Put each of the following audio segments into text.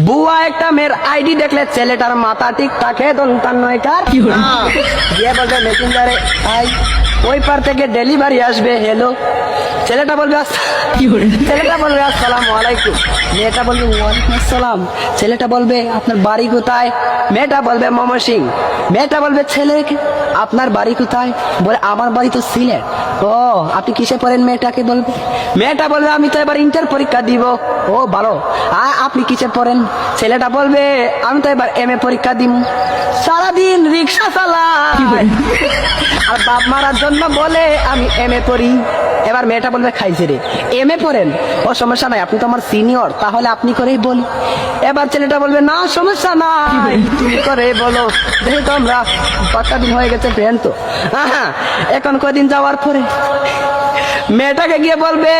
বুয়া একটা মেয়ের আইডি দেখলে ছেলেটার মাথা ঠিক থাকে দন্তান নয়কার গিয়ে বলবে মেসেঞ্জারে আই ওই পার থেকে ডেলিভারি আসবে হ্যালো ছেলেটা বলবে ছেলেটা বলবে আসসালামু আলাইকুম মেয়েটা বলবে ওয়ালাইকুম আসসালাম ছেলেটা বলবে আপনার বাড়ি কোথায় মেয়েটা বলবে ময়মনসিং মেয়েটা বলবে ছেলেকে আপনার বাড়ি কোথায় বলে আমার বাড়ি তো সিলেট ও আপনি কিসে পড়েন মেয়েটাকে বলবে মেয়েটা বলবে আমি তো এবার ইন্টার পরীক্ষা দিব ও ভালো আপনি কিসে পড়েন ছেলেটা বলবে আমি তো এবার এমএ পরীক্ষা দিব সারাদিন রিক্সা চালাই আর বাপ মারার জন্য বলে আমি এমএ পড়ি এবার মেয়েটা বলবে খাইছে রে এমএ পড়েন ও সমস্যা নাই আপনি তো আমার সিনিয়র তাহলে আপনি করেই বলি এবার ছেলেটা বলবে না সমস্যা নাই তুমি করে বলো যেহেতু আমরা 5টা দিন হয়ে গেছে ফ্রেন্ড তো হ্যাঁ এখন কদিন যাওয়ার পরে মেয়েটাকে গিয়ে বলবে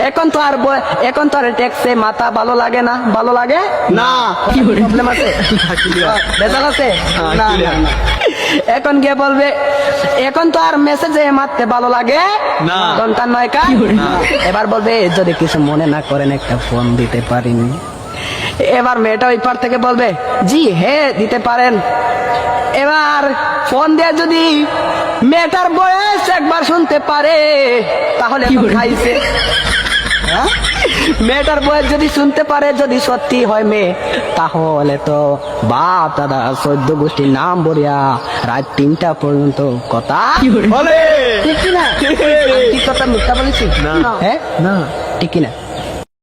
এখন তো আর ট্যাক্সে মাথা ভালো লাগে না ভালো লাগে না কি প্রবলেম আছে বেজাল আছে না এখন গিয়ে বলবে এখন তো আর মেসেজে মারতে ভালো লাগে না দন্তান নয়কা এবার বলবে যদি কিছু মনে না করেন একটা ফোন দিতে পারিনি এবার মেয়েটা ওই পার থেকে বলবে জি হ্যাঁ দিতে পারেন এবার ফোন দিয়ে যদি মেয়েটার বয়স একবার শুনতে পারে তাহলে খাইছে মেয়েটার বয়স যদি শুনতে পারে যদি সত্যি হয় মেয়ে তাহলে তো বাপ দাদা 14 গোষ্ঠীর নাম বলিয়া রাত 3টা পর্যন্ত কথা বলে ঠিক না ঠিক কথা মিথ্যা বলেছি হ্যাঁ না ঠিক না